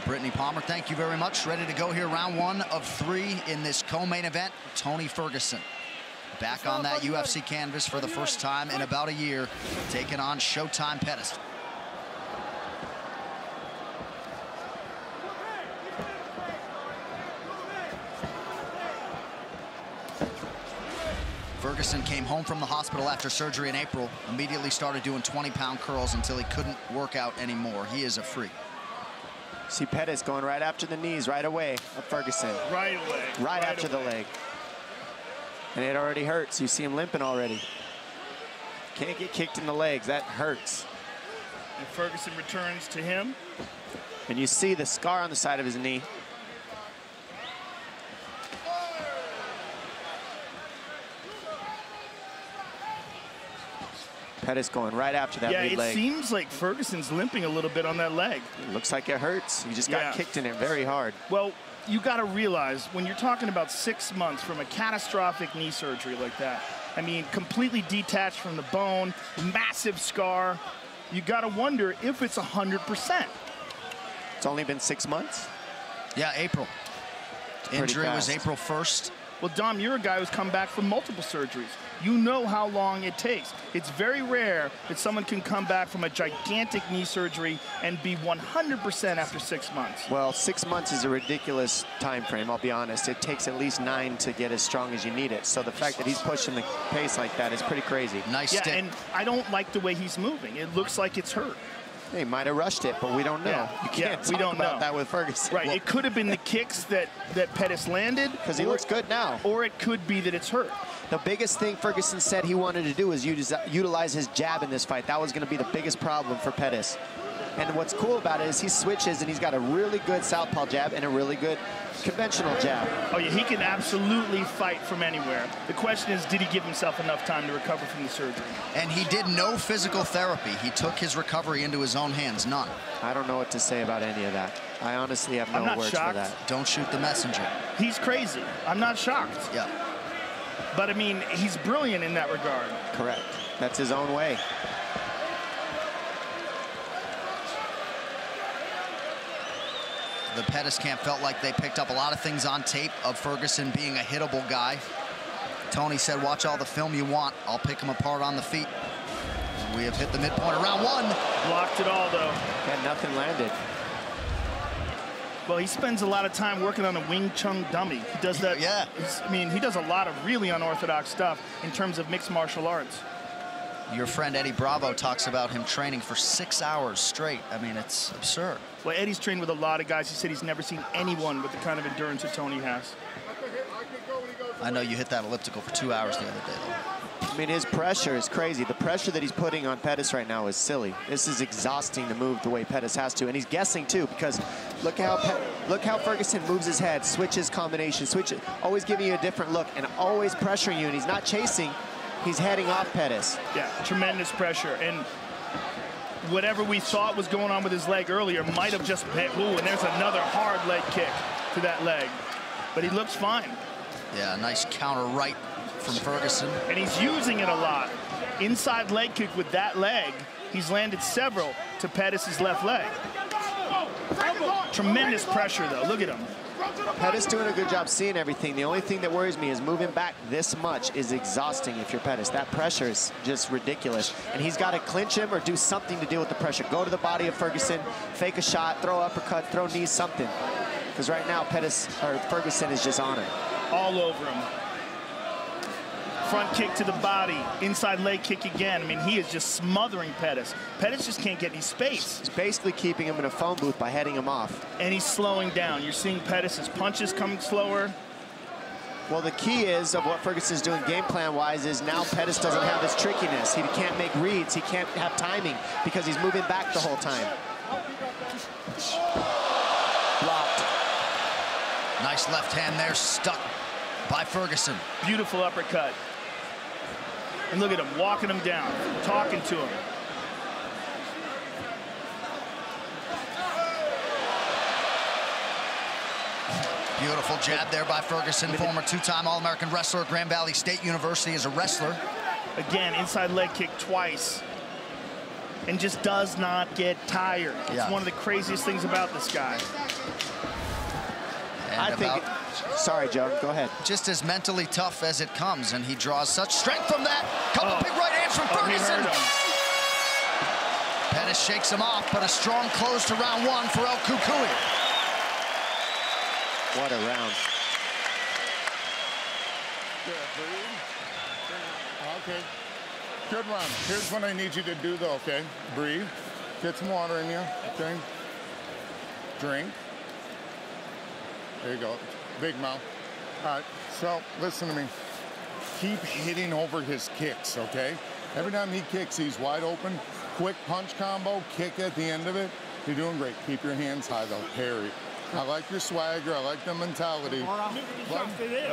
Brittany Palmer, thank you very much. Ready to go here, round 1 of 3 in this co-main event. Tony Ferguson back on that UFC canvas for the first time in about a year, taking on Showtime Pettis. Ferguson came home from the hospital after surgery in April, immediately started doing 20-pound curls until he couldn't work out anymore. He is a freak. See Pettis going right after the knees right away of Ferguson. Right away. Right after the leg. And it already hurts. You see him limping already. Can't get kicked in the legs. That hurts. And Ferguson returns to him. And you see the scar on the side of his knee. Pettis going right after that lead leg. Yeah, it seems like Ferguson's limping a little bit on that leg. It looks like it hurts. He just got kicked in it very hard. Well, you got to realize when you're talking about 6 months from a catastrophic knee surgery like that, I mean, completely detached from the bone, massive scar, you got to wonder if it's 100%. It's only been 6 months? Yeah, April. Injury was April 1st. Well, Dom, you're a guy who's come back from multiple surgeries. You know how long it takes. It's very rare that someone can come back from a gigantic knee surgery and be 100% after 6 months. Well, 6 months is a ridiculous time frame, I'll be honest. It takes at least 9 to get as strong as you need it. So the fact that he's pushing the pace like that is pretty crazy. Nice stick. And I don't like the way he's moving. It looks like it's hurt. He might have rushed it, but we don't know. Yeah, you can't talk about that with Ferguson. Right, it could have been the kicks that Pettis landed. Because he looks good now. Or it could be that it's hurt. The biggest thing Ferguson said he wanted to do is utilize his jab in this fight. That was going to be the biggest problem for Pettis. And what's cool about it is he switches and he's got a really good southpaw jab and a really good conventional jab. Oh yeah, he can absolutely fight from anywhere. The question is, did he give himself enough time to recover from the surgery? And he did no physical therapy. He took his recovery into his own hands, none. I don't know what to say about any of that. I honestly have no words for that. Don't shoot the messenger. He's crazy. I'm not shocked. Yeah. But I mean, he's brilliant in that regard. Correct. That's his own way. The Pettis camp felt like they picked up a lot of things on tape of Ferguson being a hittable guy. Tony said, watch all the film you want. I'll pick him apart on the feet. We have hit the midpoint of round 1. Blocked it all, though. And nothing landed. Well, he spends a lot of time working on a Wing Chun dummy. He does that. Yeah. I mean, he does a lot of really unorthodox stuff in terms of mixed martial arts. Your friend Eddie Bravo talks about him training for 6 hours straight. I mean, it's absurd. Well, Eddie's trained with a lot of guys. He said he's never seen anyone with the kind of endurance that Tony has. I know you hit that elliptical for 2 hours the other day, though. I mean, his pressure is crazy. The pressure that he's putting on Pettis right now is silly. This is exhausting to move the way Pettis has to, and he's guessing too, because look how Ferguson moves his head, switches combination, switches, always giving you a different look, and always pressuring you, and he's not chasing. He's heading off Pettis. Yeah, tremendous pressure, and whatever we thought was going on with his leg earlier might have just been, ooh, and there's another hard leg kick to that leg, but he looks fine. Yeah, nice counter right from Ferguson. And he's using it a lot. Inside leg kick with that leg. He's landed several to Pettis' left leg. Tremendous pressure, though. Look at him. Pettis doing a good job seeing everything. The only thing that worries me is moving back this much is exhausting if you're Pettis. That pressure is just ridiculous. And he's got to clinch him or do something to deal with the pressure. Go to the body of Ferguson, fake a shot, throw uppercut, throw knees, something. Because right now Ferguson is just on it. All over him. Front kick to the body, inside leg kick again. I mean, he is just smothering Pettis. Pettis just can't get any space. He's basically keeping him in a phone booth by heading him off. And he's slowing down. You're seeing Pettis' punches coming slower. Well, the key is of what Ferguson's doing game plan-wise is now Pettis doesn't have his trickiness. He can't make reads. He can't have timing because he's moving back the whole time. Blocked. Nice left hand there, stuck by Ferguson. Beautiful uppercut. And look at him, walking him down, talking to him. Beautiful jab there by Ferguson, former two-time All-American wrestler at Grand Valley State University as a wrestler. Again, inside leg kick twice. And just does not get tired. It's one of the craziest things about this guy. And I think, sorry, Joe, go ahead. Just as mentally tough as it comes, and he draws such strength from that. Couple big right hands from Ferguson. Pettis shakes him off, but a strong close to round one for El Cucuy. What a round. Okay, good round. Here's what I need you to do, though, okay? Breathe. Get some water in you, okay? Drink. There you go. Big mouth. All right, so listen to me. Keep hitting over his kicks, okay? Every time he kicks, he's wide open. Quick punch combo, kick at the end of it. You're doing great. Keep your hands high, though. Parry. I like your swagger. I like the mentality. That's it,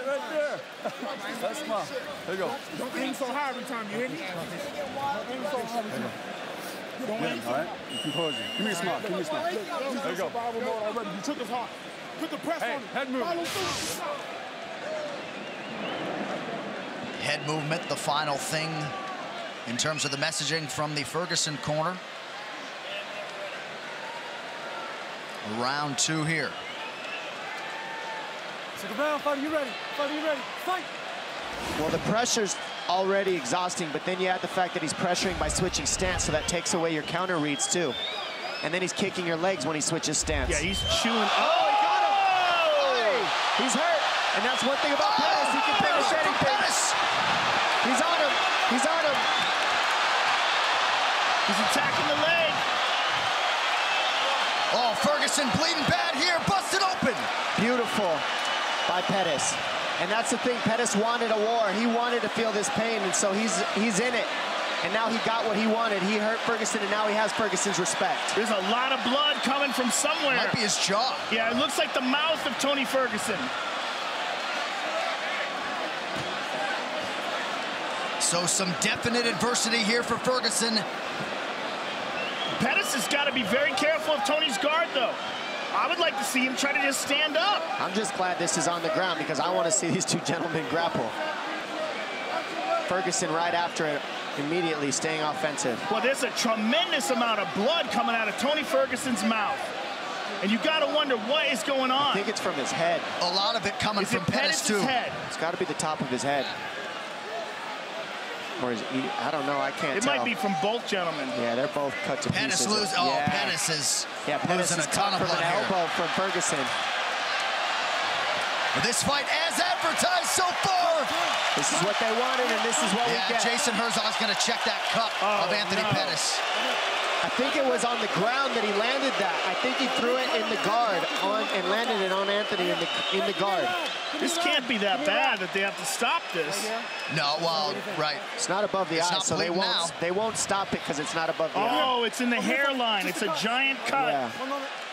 right there. That's smart. There you go. Don't aim so hard every time, you hear me? Don't aim so hard every time. Don't aim so hard. Compose you. Give me a smile. Give me a smile. There you go. You took us hard. Put the press on it. Head movement. Head movement, the final thing in terms of the messaging from the Ferguson corner. Round two here. Second round, fighter, you ready? Fighter, you ready? Fight! Well, the pressure's already exhausting, but then you add the fact that he's pressuring by switching stance, so that takes away your counter reads too. And then he's kicking your legs when he switches stance. Yeah, he's chewing. Oh, he got him! Hey, he's hurt. And that's one thing about Pettis. He can finish anything. He's on him. He's on him. He's attacking the leg. Oh, Ferguson bleeding bad here, busted open. Beautiful by Pettis. And that's the thing, Pettis wanted a war. He wanted to feel this pain, and so he's in it. And now he got what he wanted. He hurt Ferguson, and now he has Ferguson's respect. There's a lot of blood coming from somewhere. Might be his jaw. Yeah, it looks like the mouth of Tony Ferguson. So some definite adversity here for Ferguson. Pettis has got to be very careful of Tony's guard, though. I would like to see him try to just stand up. I'm just glad this is on the ground because I want to see these two gentlemen grapple. Ferguson right after it, immediately staying offensive. Well, there's a tremendous amount of blood coming out of Tony Ferguson's mouth. And you got to wonder what is going on. I think it's from his head. A lot of it coming from Pettis, too. Head? It's got to be the top of his head. Or is he, I don't know, I can't tell. It might be from both gentlemen. Yeah, they're both cut to Pettis pieces. Pettis is losing a ton of blood here. Elbow from Ferguson. This fight as advertised so far. This is what they wanted, and this is what we get. Jason Herzog's going to check that cut of Anthony Pettis. I think it was on the ground that he landed that. I think he threw it in the guard and landed it on Anthony in the guard. This can't be that bad that they have to stop this. No, well, right. It's not above the eye, so they won't stop it because it's not above the eye. Oh, it's in the hairline. It's a giant cut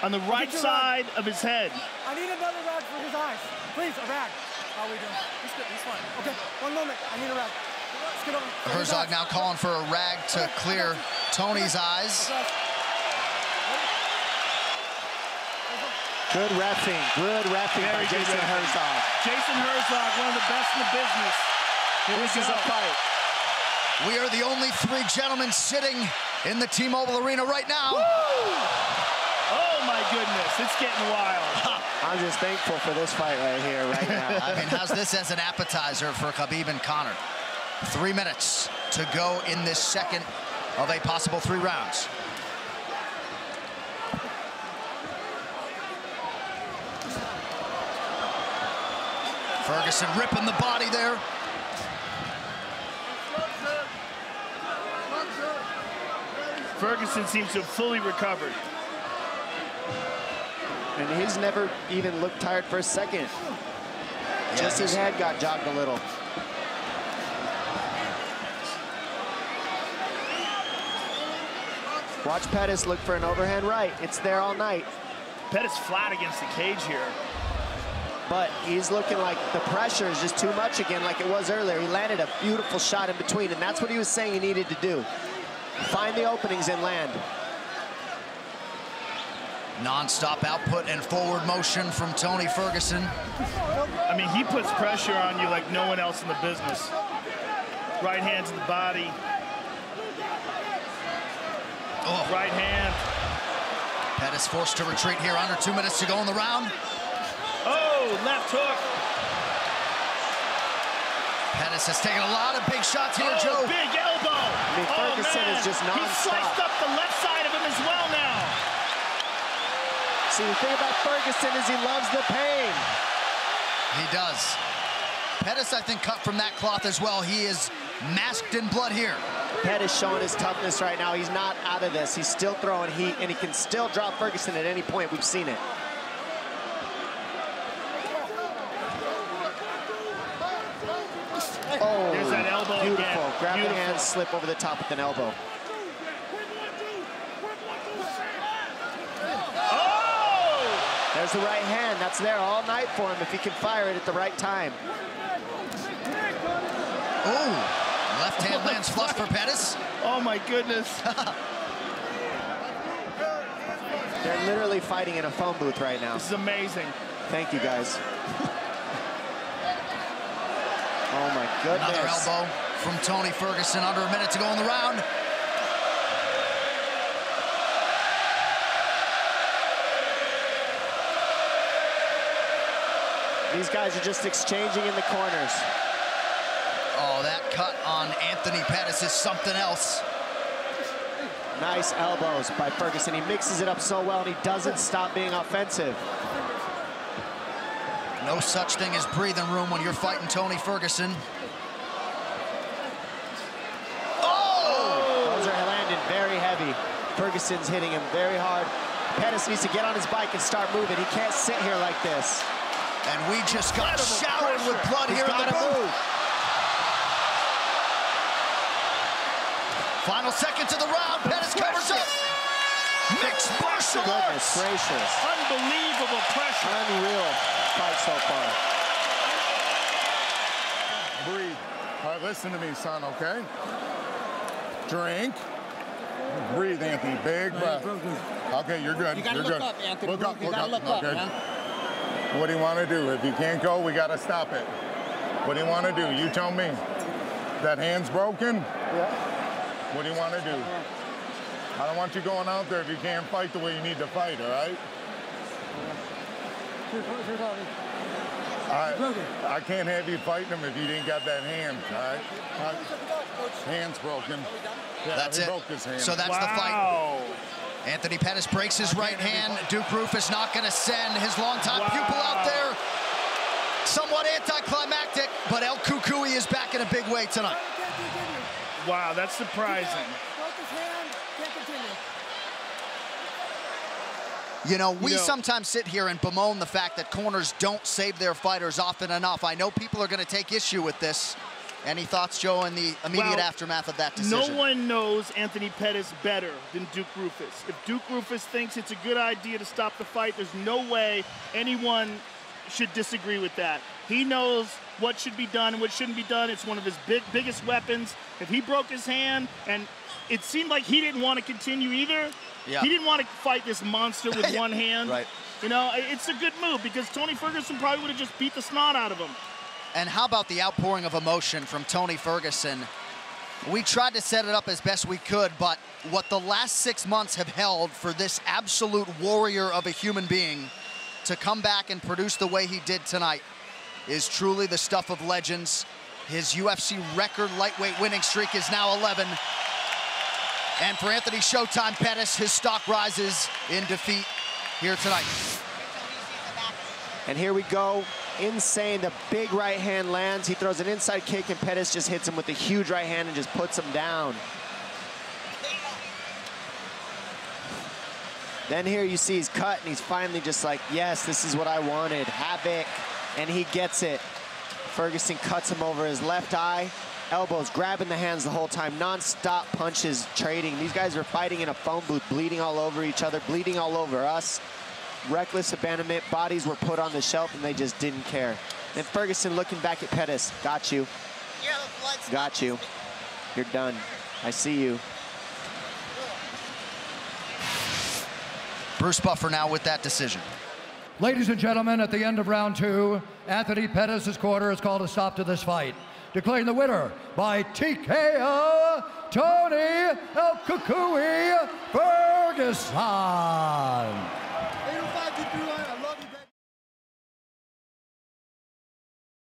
on the right side of his head. I need another rag for his eyes. Please, a rag. How are we doing? He's good. He's fine. Okay, one moment. I need a rag. Let's get over. Herzog now calling for a rag to clear Tony's eyes. Good reffing by Jason Herzog. Jason Herzog, one of the best in the business. This is a fight. We are the only three gentlemen sitting in the T-Mobile Arena right now. Woo! Oh my goodness, it's getting wild. I'm just thankful for this fight right here, right now. I mean, how's this as an appetizer for Khabib and Conor? 3 minutes to go in this second of a possible 3 rounds. Ferguson ripping the body there. Ferguson seems to have fully recovered. And he's never even looked tired for a second. Just his head got jogged a little. Watch Pettis look for an overhand right. It's there all night. Pettis flat against the cage here. But he's looking like the pressure is just too much again like it was earlier. He landed a beautiful shot in between, and that's what he was saying he needed to do. Find the openings and land. Non-stop output and forward motion from Tony Ferguson. I mean, he puts pressure on you like no one else in the business. Right hand to the body. Oh. Right hand. Pettis forced to retreat here, under 2 minutes to go in the round. Oh, left hook. Pettis has taken a lot of big shots here, Oh, Joe. big elbow. I mean, Ferguson is just He sliced nonstop. up the left side of him as well now. See, the thing about Ferguson is he loves the pain. He does. Pettis, I think, cut from that cloth as well. He is masked in blood here. Pettis showing his toughness right now. He's not out of this. He's still throwing heat, and he can still drop Ferguson at any point. We've seen it. Oh, There's that elbow beautiful. again. Grab Beautiful. the hand, slip over the top with an elbow. Oh! There's the right hand. That's there all night for him if he can fire it at the right time. Oh, left hand lands flush for Pettis. Oh, my goodness. They're literally fighting in a phone booth right now. This is amazing. Thank you, guys. Oh, my goodness. Another elbow from Tony Ferguson, under a minute to go in the round. These guys are just exchanging in the corners. Oh, that cut on Anthony Pettis is something else. Nice elbows by Ferguson. He mixes it up so well, and he doesn't stop being offensive. No such thing as breathing room when you're fighting Tony Ferguson. Oh! Those are landing very heavy. Ferguson's hitting him very hard. Pettis needs to get on his bike and start moving. He can't sit here like this. And we just got showered with blood He's here in the gotta booth. move. Final seconds of the round. Pettis covers up. Mixed martial Goodness arts. gracious. Unbelievable pressure. Unreal fight so far. Breathe. All right, listen to me, son, okay? Drink. Breathe, Anthony. Big breath. Okay, you're good. You gotta you're look good. up, Anthony. Look up, You look gotta up. look up, Okay. man. What do you want to do? If you can't go, we got to stop it. What do you want to do? You tell me. That hand's broken? Yeah. What do you want to do? I don't want you going out there if you can't fight the way you need to fight, all right? I can't have you fighting him if you didn't got that hand, all right? Hand's broken. Yeah, That's he it. broke his hand. So that's the fight. Wow. Anthony Pettis breaks his right hand. Duke Roufus not going to send his longtime pupil out there. Somewhat anticlimactic, but El Cucuy is back in a big way tonight. Wow, that's surprising. Broke his hand, can't continue. You know, we sometimes sit here and bemoan the fact that corners don't save their fighters often enough. I know people are going to take issue with this. Any thoughts, Joe, in the immediate aftermath of that decision? No one knows Anthony Pettis better than Duke Roufus. If Duke Roufus thinks it's a good idea to stop the fight, there's no way anyone should disagree with that. He knows what should be done and what shouldn't be done. It's one of his biggest weapons. If he broke his hand, and it seemed like he didn't want to continue either. Yeah. He didn't want to fight this monster with one hand. Right. You know, it's a good move because Tony Ferguson probably would have just beat the snot out of him. And how about the outpouring of emotion from Tony Ferguson? We tried to set it up as best we could, but what the last 6 months have held for this absolute warrior of a human being to come back and produce the way he did tonight is truly the stuff of legends. His UFC record lightweight winning streak is now 11. And for Anthony Showtime Pettis, his stock rises in defeat here tonight. And here we go. Insane. The big right hand lands. He throws an inside kick, and Pettis just hits him with a huge right hand and just puts him down. Then here you see he's cut, and he's finally just like, yes, this is what I wanted. Havoc. And he gets it. Ferguson cuts him over his left eye. Elbows, grabbing the hands the whole time. Non-stop punches, trading. These guys are fighting in a phone booth, bleeding all over each other, bleeding all over us. Reckless abandonment. Bodies were put on the shelf, and they just didn't care. And Ferguson looking back at Pettis. Got you. Got you. You're done. I see you. Bruce Buffer now with that decision. Ladies and gentlemen, at the end of round 2, Anthony Pettis' corner has called a stop to this fight, declaring the winner by TKO, Tony El Cucuy Ferguson. Ferguson. 805 get through line.